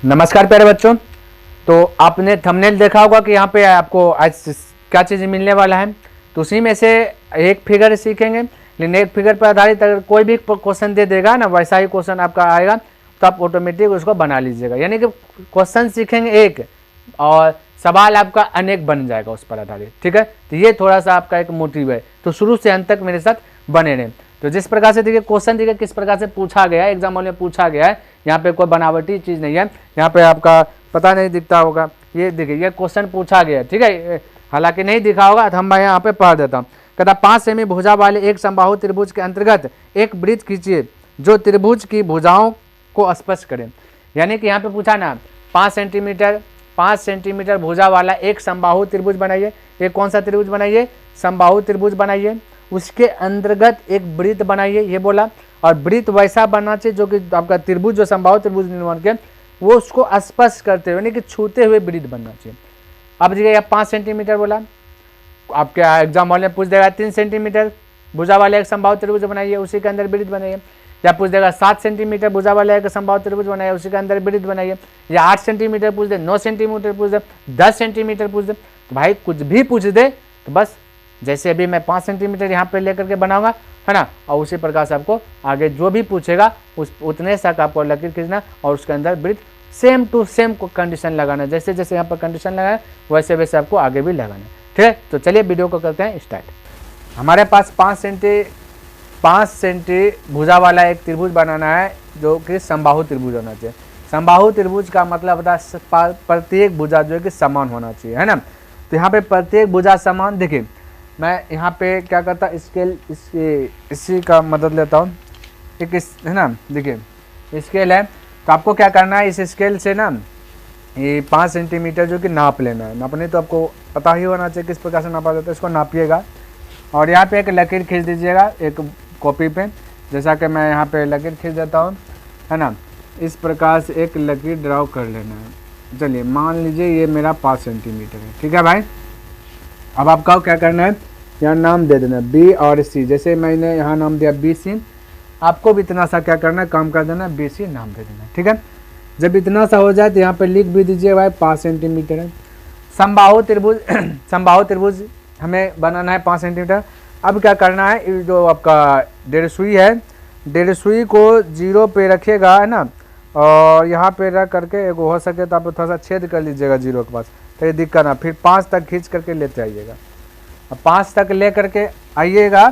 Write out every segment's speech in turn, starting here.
नमस्कार प्यारे बच्चों। तो आपने थंबनेल देखा होगा कि यहाँ पे आपको आज क्या चीज़ मिलने वाला है। तो उसी में से एक फिगर सीखेंगे, लेकिन एक फिगर पर आधारित अगर कोई भी क्वेश्चन दे देगा ना, वैसा ही क्वेश्चन आपका आएगा तो आप ऑटोमेटिक उसको बना लीजिएगा। यानी कि क्वेश्चन सीखेंगे एक और सवाल आपका अनेक बन जाएगा उस पर आधारित। ठीक है, तो ये थोड़ा सा आपका एक मोटिव है, तो शुरू से अंत तक मेरे साथ बने रहें। तो जिस प्रकार से देखिए क्वेश्चन देखिए किस प्रकार से पूछा गया है, एग्जाम में पूछा गया है। यहाँ पे कोई बनावटी चीज़ नहीं है, यहाँ पे आपका पता नहीं दिखता होगा, ये देखिए ये क्वेश्चन पूछा गया है। ठीक है, हालांकि नहीं दिखा होगा तो हम यहाँ पे पढ़ देता हूँ। कहता 5 सेमी भुजा वाले एक समबाहु त्रिभुज के अंतर्गत एक वृत्त खींचिए जो त्रिभुज की भुजाओं को स्पष्ट करे। यानी कि यहाँ पे पूछा ना 5 सेंटीमीटर भुजा वाला एक समबाहु त्रिभुज बनाइए। एक कौन सा त्रिभुज बनाइए? समबाहु त्रिभुज बनाइए। उसके अंतर्गत एक वृत्त बनाइए, ये बोला। और वृत्त वैसा बनना चाहिए जो कि आपका त्रिभुज जो समबाहु त्रिभुज निर्माण के वो उसको स्पर्श करते हुए यानी कि छूते हुए वृत्त बनना चाहिए। अब देखिए 5 सेंटीमीटर बोला, आपके एग्जाम हॉल में पूछ देगा 3 सेंटीमीटर भुजा वाले एक समबाहु त्रिभुज बनाइए, उसी के अंदर वृत्त बनाइए। या पूछ देगा 7 सेंटीमीटर भुजा वाले एक समबाहु त्रिभुज बनाइए, उसी के अंदर वृत्त बनाइए। या 8 सेंटीमीटर पूछ दे, 9 सेंटीमीटर पूछ दे, 10 सेंटीमीटर पूछ दे, तो भाई कुछ भी पूछ दे तो बस जैसे अभी मैं 5 सेंटीमीटर यहाँ पे लेकर के बनाऊंगा, है ना, और उसी प्रकार से आपको आगे जो भी पूछेगा उस उतने तक आपको लकीर खींचना और उसके अंदर वृत्त सेम टू सेम को कंडीशन लगाना। जैसे जैसे यहाँ पर कंडीशन लगाए वैसे वैसे आपको आगे भी लगाना। ठीक है, तो चलिए वीडियो को करते हैं स्टार्ट। हमारे पास 5 सेंटी भुजा वाला एक त्रिभुज बनाना है जो कि समबाहु त्रिभुज होना चाहिए। समबाहु त्रिभुज का मतलब होता है प्रत्येक भुजा जो है कि समान होना चाहिए, है ना। तो यहाँ पे प्रत्येक भुजा समान, देखिए मैं यहाँ पे क्या करता स्केल इसी का मदद लेता हूँ, एक है ना, देखिए स्केल है। तो आपको क्या करना है, इस स्केल से ना ये 5 सेंटीमीटर जो कि नाप लेना है। नापने तो आपको पता ही होना चाहिए किस प्रकार से नापा जाता है, इसको नापिएगा और यहाँ पे एक लकीर खींच दीजिएगा एक कॉपी पे। जैसा कि मैं यहाँ पे लकीर खींच देता हूँ, है ना, इस प्रकार से एक लकीर ड्रॉ कर लेना है। चलिए मान लीजिए ये मेरा 5 सेंटीमीटर है। ठीक है भाई, अब आपका क्या करना है, यहाँ नाम दे देना बी और सी। जैसे मैंने यहाँ नाम दिया बी सी, आपको भी इतना सा क्या करना है, काम कर देना, बी सी नाम दे देना। ठीक है, जब इतना सा हो जाए तो यहाँ पे लिख भी दीजिए भाई 5 सेंटीमीटर है। समबाहु त्रिभुज समबाहु त्रिभुज हमें बनाना है 5 सेंटीमीटर। अब क्या करना है, जो आपका डेढ़ सुई है, डेढ़ सुई को 0 पे रखिएगा, है ना, और यहाँ पे रख करके एक हो सके तो आप थोड़ा सा छेद कर लीजिएगा 0 के पास, तो ये दिक्कत ना, फिर 5 तक खींच करके लेते आइएगा। 5 तक ले करके आइएगा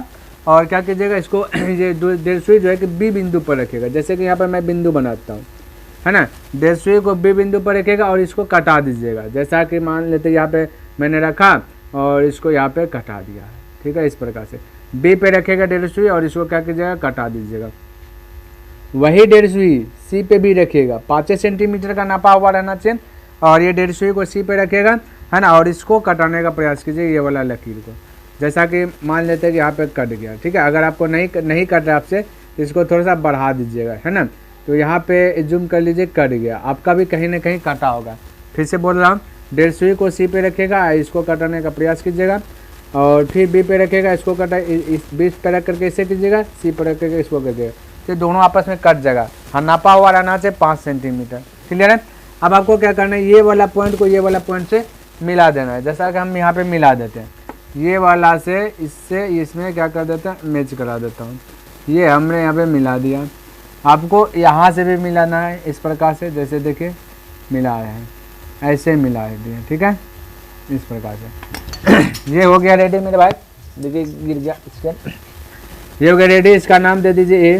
और क्या कीजिएगा, इसको ये डेढ़ सुई जो है कि बी बिंदु पर रखिएगा। जैसे कि यहाँ पर मैं बिंदु बनाता हूँ, है ना, डेढ़ सुई को बी बिंदु पर रखिएगा और इसको कटा दीजिएगा। जैसा कि मान लेते यहाँ पे मैंने रखा और इसको यहाँ पे कटा दिया है। ठीक है, इस प्रकार से बी पे रखेगा डेढ़ सुई और इसको क्या कीजिएगा, कटा दीजिएगा। वही डेढ़ सुई सी पे भी रखिएगा, 5 सेंटीमीटर का नापा हुआ रहना चाहिए और ये डेढ़ सुई को सी पे रखेगा, है ना, और इसको कटाने का प्रयास कीजिए ये वाला लकीर को। जैसा कि मान लेते हैं कि यहाँ पे कट गया। ठीक है, अगर आपको नहीं कट रहा आपसे तो इसको थोड़ा सा बढ़ा दीजिएगा, है ना। तो यहाँ पे जूम कर लीजिए, कट गया, आपका भी कहीं ना कहीं कटा होगा। फिर से बोल रहा हूँ, डेढ़ सुई को सी पे रखेगा, इसको कटाने का प्रयास कीजिएगा और फिर बी पे रखेगा, इसको कटा इस बीच पे रख करके इसे कीजिएगा, सी पे रखेगा, इसको कीजिएगा, तो दोनों आपस में कट जाएगा। हाँ, नापा हुआ रहना चाहिए 5 सेंटीमीटर। क्लियर है। अब आपको क्या करना है, ये वाला पॉइंट को ये वाला पॉइंट से मिला देना है। जैसा कि हम यहाँ पे मिला देते हैं, ये वाला से इससे इसमें क्या कर देते हैं, मैच करा देता हूँ। ये हमने यहाँ पे मिला दिया, आपको यहाँ से भी मिलाना है इस प्रकार से। जैसे देखिए मिला रहे हैं, ऐसे मिला दिए। ठीक है, इस प्रकार से ये हो गया रेडी मेरे भाई। देखिए गिर गया इसके, ये हो गया रेडी। इसका नाम दे दीजिए ए,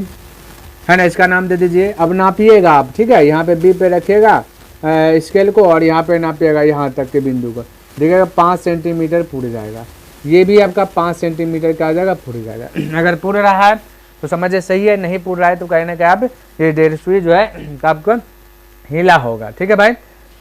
है ना, इसका नाम दे दीजिए। अब नापिएगा आप, ठीक है, यहाँ पे बी पे रखिएगा स्केल को और यहाँ पे नापिएगा यहाँ तक के बिंदु को। देखिएगा 5 सेंटीमीटर पूरे जाएगा। ये भी आपका 5 सेंटीमीटर का आ जाएगा, पूरे जाएगा। अगर पूरे रहा है तो समझिए सही है, नहीं पूर रहा है तो कहने का आप ये डेढ़ सुई जो है आपको हिला होगा। ठीक है भाई,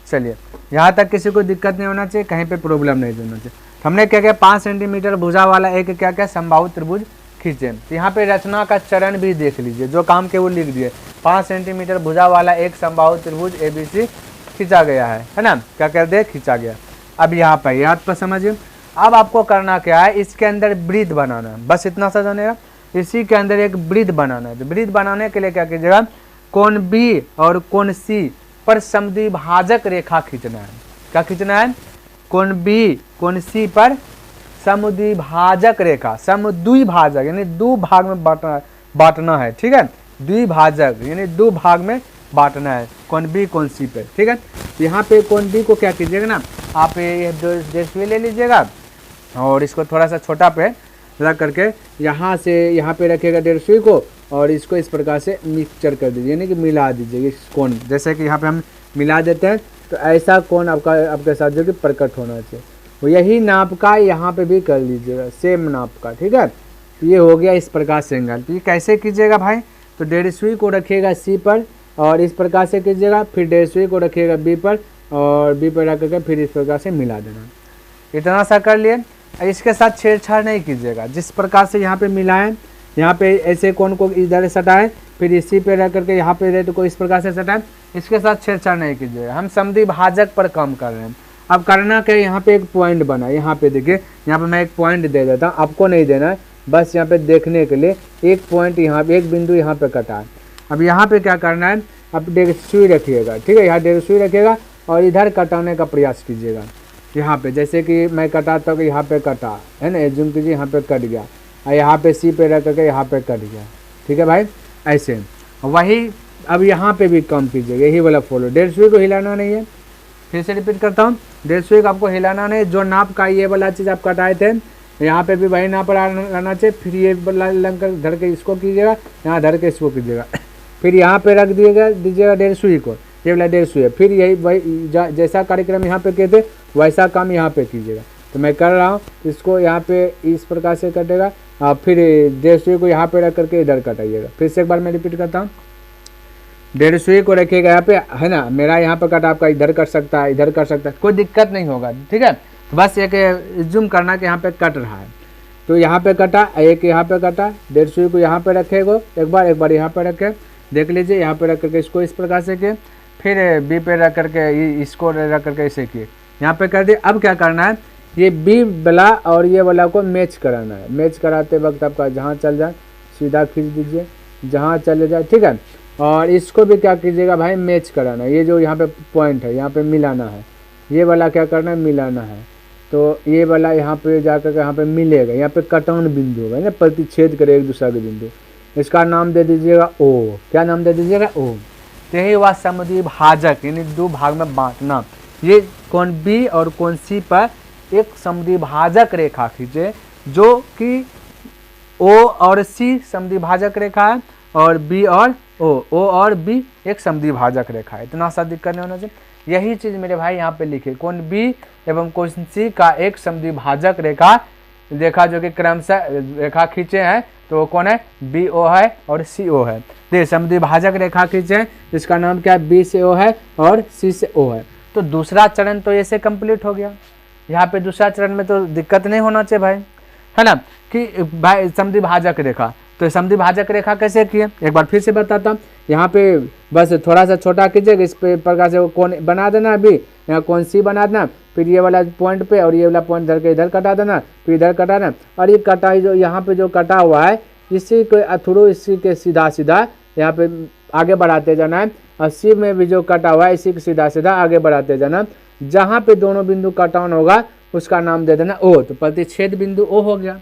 चलिए यहाँ तक किसी को दिक्कत नहीं होना चाहिए, कहीं पे प्रॉब्लम नहीं होना चाहिए। हमने क्या किया, 5 सेंटीमीटर भुजा वाला एक क्या क्या समबाहु त्रिभुज खींचे। तो यहाँ पे रचना का चरण भी देख लीजिए, जो काम के वो लिख दिए। 5 सेंटीमीटर भुजा वाला एक समबाहु त्रिभुज ABC खींचा गया है ना, क्या कर दे, खींचा गया। अब यहाँ पर याद पर समझिए, अब आपको करना क्या है, इसके अंदर वृत्त बनाना है, बस इतना सा जानेगा। इसी के अंदर एक वृत्त बनाना है। तो वृत्त बनाने के लिए क्या कीजिएगा, कोण B और कोण C पर समद्विभाजक रेखा खींचना है। क्या खींचना है? कोण बी कोण सी पर समद्विभाजक रेखा, समद्विभाजक यानी दो भाग में बांटना है, ठीक है। द्विभाजक यानी दो भाग में बांटना है कोण बी कोण सी पे, ठीक है। यहाँ पे कोण बी को क्या कीजिएगा ना, आप ये 150 ले लीजिएगा और इसको थोड़ा सा छोटा पे रख करके यहाँ से यहाँ पे रखिएगा 150 को और इसको इस प्रकार से मिक्सचर कर दीजिए, यानी कि मिला दीजिए इस कोण। जैसे कि यहाँ पे हम मिला देते हैं तो ऐसा कोण आपके साथ जो कि प्रकट होना चाहिए, वो यही नाप का यहाँ पे भी कर लीजिएगा, सेम नाप का, ठीक है। तो ये हो गया इस प्रकार से एंगल। तो ये कैसे कीजिएगा भाई? तो 150 को रखिएगा सी पर और इस प्रकार से कीजिएगा, फिर 150 को रखिएगा बी पर और बी पर रख करके फिर इस प्रकार से मिला देना। इतना सा कर लिए। इसके साथ छेड़छाड़ नहीं कीजिएगा। जिस प्रकार से यहाँ पे मिलाएं, यहाँ पे ऐसे कोण को इधर सटाएं, फिर इसी पे रख करके यहाँ पे रेट को इस प्रकार से सटाएं, इसके साथ छेड़छाड़ नहीं कीजिएगा। हम समद्विभाजक पर काम कर रहे हैं। अब करना क्या, यहाँ पे एक पॉइंट बना, यहाँ पे देखिए, यहाँ पे मैं एक पॉइंट दे देता हूँ, आपको नहीं देना है, बस यहाँ पे देखने के लिए एक पॉइंट यहाँ पे, एक बिंदु यहाँ पे कटा है। अब यहाँ पे क्या करना है, अब 150 रखिएगा, ठीक है, यहाँ 150 रखिएगा और इधर कटाने का प्रयास कीजिएगा। यहाँ पे जैसे कि मैं कटाता हूँ, यहाँ पे कटा है ना, जूम कीजिए, यहाँ पे कट गया और यहाँ पे सी पे रख करके यहाँ पे कट गया, ठीक है भाई। ऐसे वही अब यहाँ पे भी कम कीजिएगा, यही वाला फॉलो। 150 को हिलाना नहीं है, फिर से रिपीट करता हूँ, 150 को आपको हिलाना नहीं, जो नाप का ये वाला चीज़ आप कटाए थे यहाँ पे भी वही नाप लाना चाहिए। फिर ये लंकर धर के इसको कीजिएगा, यहाँ धर के इसको कीजिएगा, फिर यहाँ पे रख दीजिएगा 150 को, ये वाला 150 है। फिर यही वही जैसा कार्यक्रम यहाँ पे किए थे वैसा काम यहाँ पे कीजिएगा। तो मैं कर रहा हूँ, इसको यहाँ पे इस प्रकार से कटेगा और फिर 150 को यहाँ पे रख करके इधर कटाइएगा। फिर से एक बार मैं रिपीट करता हूँ, 150 को रखिएगा यहाँ पे, है ना, मेरा यहाँ पे कट, आपका इधर कर सकता है, इधर कर सकता है, कोई दिक्कत नहीं होगा, ठीक है। तो बस एक जूम करना कि यहाँ पे कट रहा है, तो यहाँ पे कटा, एक यहाँ पे कटा, 150 को यहाँ पे रखेगा एक बार यहाँ पे रखे, देख लीजिए, यहाँ पे रख करके इसको इस प्रकार से किए, फिर बी पे रख करके इसको रख करके इसे किए, यहाँ पे कर दिए। अब क्या करना है, ये बी वाला और ये वाला को मैच कराना है। मैच कराते वक्त आपका जहाँ चल जाए सीधा खींच दीजिए, जहाँ चले जाए, ठीक है। और इसको भी क्या कीजिएगा भाई, मैच कराना है। ये जो यहाँ पे पॉइंट है यहाँ पे मिलाना है, ये वाला क्या करना है, मिलाना है। तो ये वाला यहाँ पे जाकर के यहाँ पे मिलेगा, यहाँ पे कटान बिंदु होगा ना, प्रतिच्छेद करे एक दूसरा के बिंदु, इसका नाम दे दीजिएगा ओ। क्या नाम दे दीजिएगा, ओ। तो यही हुआ समद्विभाजक, यानी दो भाग में बांटना। ये कोण बी और कोण सी पर एक समद्विभाजक रेखा खींचे, जो कि ओ और सी समद्विभाजक रेखा है और बी और ओ और बी एक समद्विभाजक रेखा है। इतना सा दिक्कत नहीं होना चाहिए। यही चीज मेरे भाई यहाँ पे लिखे, कोण बी एवं कोण सी का एक समद्विभाजक रेखा देखा, जो कि क्रमशः रेखा खींचे हैं, तो कौन है, बी ओ है और सी ओ है। देखिए समद्विभाजक रेखा खींचे हैं, इसका नाम क्या है, बी से ओ है और सी से ओ है। तो दूसरा चरण तो ऐसे कंप्लीट हो गया। यहाँ पे दूसरा चरण में तो दिक्कत नहीं होना चाहिए भाई, है ना, कि भाई समद्विभाजक रेखा। तो समद्विभाजक रेखा कैसे किए, एक बार फिर से बताता हूँ। यहाँ पे बस थोड़ा सा छोटा कीजिएगा, इस पे प्रकार से कोण बना देना, अभी यहाँ कोण सी बना देना, फिर ये वाला पॉइंट पे और ये वाला पॉइंट धर के इधर कटा देना, फिर इधर कटाना, और ये कटा जो यहाँ पे जो कटा हुआ है इसी के थ्रू इसी के सीधा सीधा यहाँ पे आगे बढ़ाते जाना है, और सी में भी जो कटा हुआ है इसी के सीधा सीधा आगे बढ़ाते जाना। जहाँ पे दोनों बिंदु कटान होगा उसका नाम दे देना ओ। तो प्रतिच्छेद बिंदु ओ हो गया।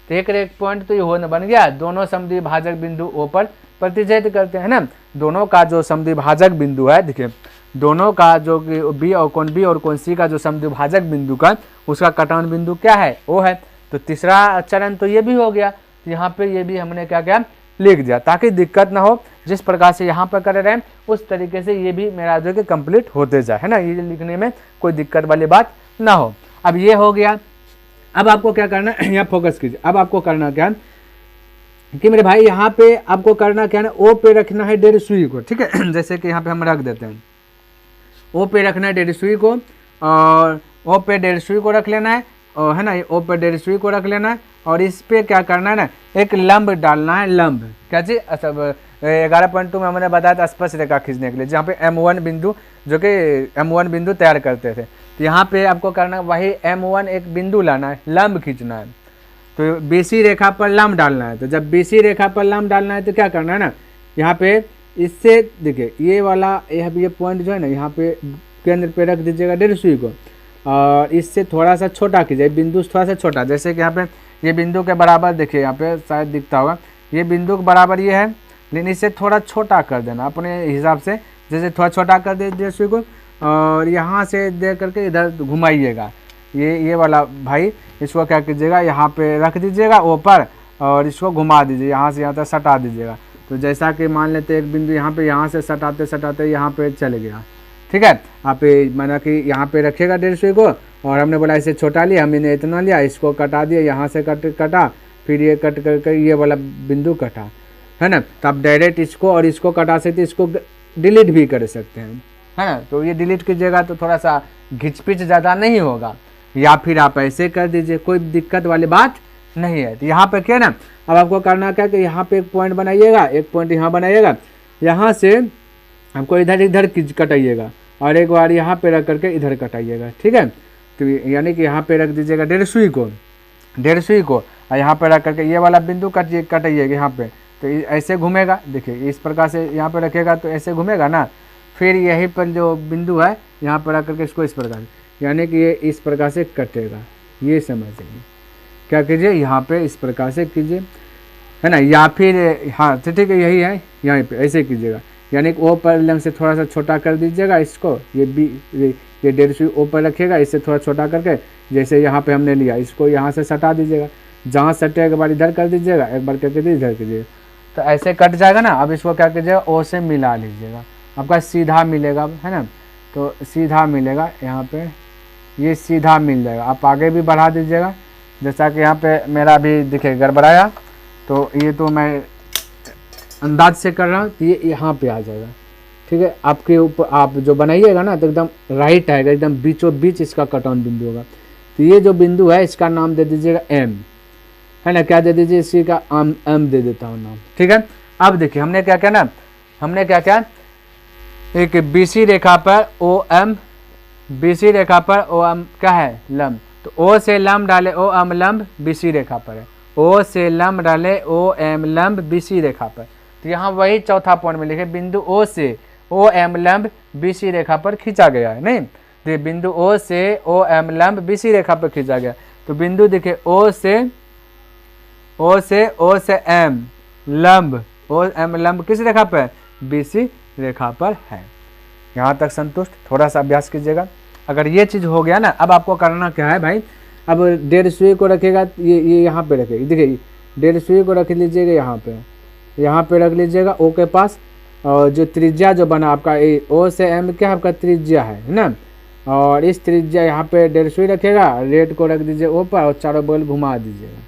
तो एक पॉइंट तो ये हो बन गया, दोनों समद्विभाजक बिंदु ओ पर प्रतिच्छेद करते हैं ना। दोनों का जो समद्विभाजक बिंदु है, देखिए दोनों का जो बी और कोण सी का जो समद्विभाजक बिंदु का उसका कटान बिंदु क्या है, ओ है। तो तीसरा चरण तो ये भी हो गया। तो यहाँ पे ये भी हमने क्या किया, लिख दिया, ताकि दिक्कत ना हो। जिस प्रकार से यहाँ पर कर रहे हैं उस तरीके से ये भी मेरा जो कि कंप्लीट होते जाए, है ना, ये लिखने में कोई दिक्कत वाली बात ना हो। अब ये हो गया। अब आपको क्या करना है, यहाँ फोकस कीजिए। अब आपको करना क्या कि मेरे भाई यहाँ पे आपको करना क्या है, ओ पे रखना है 150 को, ठीक है। जैसे कि यहाँ पे हम रख देते हैं, ओ पे रखना है 150 को, और ओ पे 150 को रख लेना है, और है ना, ओ पे 150 को रख लेना है। और इस पे क्या करना है ना, एक लंब डालना है। लंब क्या चीज, 11.2 में हमने बताया था स्पर्श रेखा खींचने के लिए, जहाँ पे M1 बिंदु, जो कि M1 बिंदु तैयार करते थे। तो यहाँ पे आपको करना वही M1 एक बिंदु लाना है, लंब खींचना है। तो BC रेखा पर लंब डालना है। तो जब BC रेखा पर लंब डालना है तो क्या करना है ना, यहाँ पे इससे देखिए ये वाला ये पॉइंट जो है ना यहाँ पे केंद्र पे रख दीजिएगा 1.5 सुई को, और इससे थोड़ा सा छोटा कीजिए, बिंदु थोड़ा सा छोटा, जैसे कि यहाँ पे ये बिंदु के बराबर देखिए, यहाँ पे शायद दिखता होगा, ये बिंदु के बराबर ये है, लेकिन इससे थोड़ा छोटा कर देना अपने हिसाब से, जैसे थोड़ा छोटा कर दीजिए सुई को, और यहाँ से दे करके इधर घुमाइएगा, ये वाला भाई इसको क्या कीजिएगा यहाँ पे रख दीजिएगा ऊपर, और इसको घुमा दीजिए, यहाँ से यहाँ तक सटा दीजिएगा। तो जैसा कि मान लेते एक बिंदु यहाँ पे, यहाँ से सटाते सटाते यहाँ पे चले गया, ठीक है। आप माना कि यहाँ पे रखिएगा 1.5 सुई को, और हमने बोला इसे छोटा लिया, हमने इतना लिया, इसको कटा दिया, यहाँ से कटा, फिर ये कट करके ये वाला बिंदु कटा, है ना। तो आप डायरेक्ट इसको और इसको कटा सकते, इसको डिलीट भी कर सकते हैं, है ना। तो ये डिलीट कीजिएगा तो थोड़ा सा घिचपिच ज़्यादा नहीं होगा, या फिर आप ऐसे कर दीजिए, कोई दिक्कत वाली बात नहीं है। तो यहाँ पे क्या ना, अब आपको करना क्या कि यहाँ पे एक पॉइंट बनाइएगा, एक पॉइंट यहाँ बनाइएगा, यहाँ से हमको इधर इधर कटाइएगा, और एक बार यहाँ पे रख करके इधर कटाइएगा, ठीक है। तो यानी कि यहाँ पे रख दीजिएगा 1.5 सुई को, 1.5 सुई को, और यहाँ पे रख करके ये वाला बिंदु कटाइएगा यहाँ पे, तो ऐसे घूमेगा, देखिए इस प्रकार से यहाँ पे रखेगा तो ऐसे घूमेगा ना। फिर यहीं पर जो बिंदु है यहाँ पर रख करके इसको इस प्रकार, यानी कि ये इस प्रकार से कटेगा, ये समझिए। क्या कीजिए यहाँ पे इस प्रकार से कीजिए, है ना, या फिर हाँ तो ठीक है, यही है, यहाँ पे ऐसे कीजिएगा, यानी कि ऊपर लंग से थोड़ा सा छोटा कर दीजिएगा इसको, ये 1.5 सुई ऊपर रखिएगा, इससे थोड़ा छोटा करके, जैसे यहाँ पे हमने लिया, इसको यहाँ से सटा दीजिएगा, जहाँ सटे एक बार इधर कर दीजिएगा, एक बार करके इधर कीजिएगा, तो ऐसे कट जाएगा ना। अब इसको क्या कीजिएगा, ओ से मिला लीजिएगा, आपका सीधा मिलेगा, है ना। तो सीधा मिलेगा यहाँ पे, ये सीधा मिल जाएगा। आप आगे भी बढ़ा दीजिएगा, जैसा कि यहाँ पे मेरा भी दिखे गड़बड़ाया, तो ये तो मैं अंदाज से कर रहा हूँ, तो ये यहाँ पे आ जाएगा, ठीक है। आपके ऊपर आप जो बनाइएगा ना तो एकदम राइट आएगा, एकदम बीचों बीच इसका कट ऑन बिंदु होगा। तो ये जो बिंदु है इसका नाम दे दीजिएगा एम, है ना। क्या दे दीजिए, इसी का एम दे देता हूँ नाम, ठीक है। अब देखिए हमने क्या किया ना, हमने क्या किया, एक BC रेखा पर OM, BC रेखा पर OM क्या है, लंब, तो O से लंब डाले OM लंब BC रेखा पर है, O से लंब डाले OM लंब BC रेखा पर। तो यहाँ वही चौथा पॉइंट में लिखे, बिंदु O से OM लंब BC रेखा पर खींचा गया है, नहीं, तो बिंदु O से OM लंब BC रेखा पर खींचा गया। तो बिंदु देखिए O से M लंब, OM लंब किस रेखा पर, BC रेखा पर है। यहाँ तक संतुष्ट, थोड़ा सा अभ्यास कीजिएगा। अगर ये चीज़ हो गया ना, अब आपको करना क्या है भाई, अब 1.5 सुई को रखेगा, ये यहाँ पे रखेगा, देखिए 1.5 सुई को रख लीजिएगा, यहाँ पे रख लीजिएगा O के पास, और जो त्रिज्या जो बना आपका O से M क्या आपका त्रिज्या है ना, और इस त्रिज्या यहाँ पे 1.5 सुई रखेगा, रेट को रख दीजिए ऊपर, और चारों बगल घुमा दीजिएगा,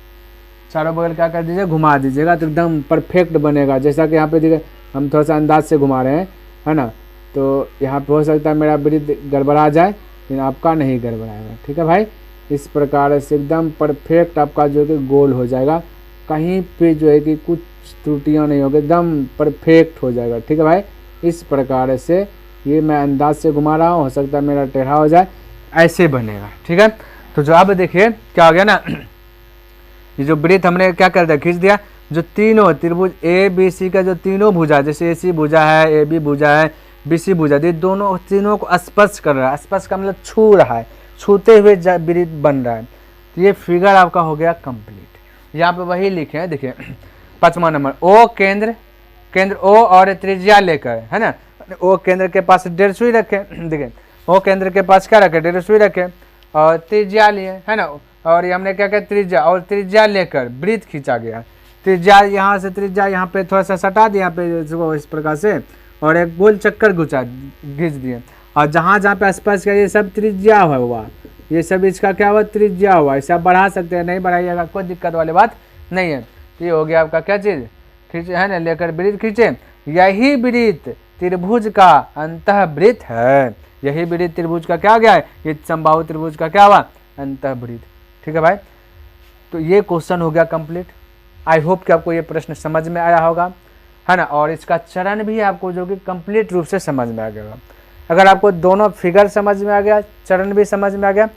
चारों बगल क्या कर दीजिए, घुमा दीजिएगा, तो एकदम परफेक्ट बनेगा। जैसा कि यहाँ पे देखिए हम थोड़ा सा अंदाज से घुमा रहे हैं, है ना। तो यहाँ पे हो सकता है मेरा वृत्त गड़बड़ा जाए, लेकिन आपका नहीं गड़बड़ाएगा, ठीक है भाई। इस प्रकार से एकदम परफेक्ट आपका जो है कि गोल हो जाएगा, कहीं पे जो है कि कुछ त्रुटियाँ नहीं होगी, एकदम परफेक्ट हो जाएगा, ठीक है भाई। इस प्रकार से ये मैं अंदाज से घुमा रहा हूँ, हो सकता है मेरा टेढ़ा हो जाए, ऐसे बनेगा, ठीक है। तो जो अब देखिए क्या हो गया ना, ये जो वृत्त हमने क्या कर दिया, खींच दिया, जो तीनों त्रिभुज ABC का जो तीनों भुजा, जैसे AC भुजा है, AB भुजा है, BC भुजा, ये दोनों तीनों को स्पर्श कर रहा है, स्पर्श का मतलब छू रहा है, छूते हुए वृत्त बन रहा है। तो ये फिगर आपका हो गया कंप्लीट। यहाँ पे वही लिखे हैं, देखिए 5वां नंबर, O केंद्र O और त्रिज्या लेकर, है ना, O केंद्र के पास 1.5 सुई रखे, देखिए O केंद्र के पास क्या रखे, 1.5 सुई रखे, और त्रिज्या लिए, है ना, और ये हमने क्या किया, त्रिज्या, और त्रिज्या लेकर वृत्त खींचा गया। त्रिज्या यहाँ से, त्रिज्या यहाँ पे थोड़ा सा सटा दिया, यहाँ पे इसको इस प्रकार से, और एक गोल चक्कर घिंच दिए, और जहाँ जहाँ पे स्पर्श किया ये सब त्रिज्या हुआ, ये सब इसका क्या हुआ, त्रिज्या हुआ। इसे आप बढ़ा सकते हैं, नहीं बढ़ाइएगा कोई दिक्कत वाली बात नहीं है। तो ये हो गया आपका क्या चीज़, खींचे, है ना, लेकर वृत्त खींचे। यही वृत्त त्रिभुज का अंतःवृत्त है, यही वृत्त त्रिभुज का क्या हो गया है, ये समबाहु त्रिभुज का क्या हुआ, अंतःवृत्त, ठीक है भाई। तो ये क्वेश्चन हो गया कंप्लीट। आई होप कि आपको ये प्रश्न समझ में आया होगा, है ना, और इसका चरण भी आपको जो कि कंप्लीट रूप से समझ में आ गया। अगर आपको दोनों फिगर समझ में आ गया, चरण भी समझ में आ गया,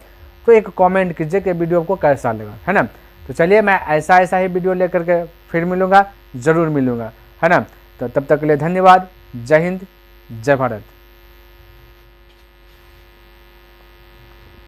तो एक कमेंट कीजिए कि वीडियो आपको कैसा लगा, है ना। तो चलिए मैं ऐसा ही वीडियो लेकर के फिर मिलूँगा, ज़रूर मिलूँगा, है ना। तो तब तक के लिए धन्यवाद। जय हिंद, जय भारत।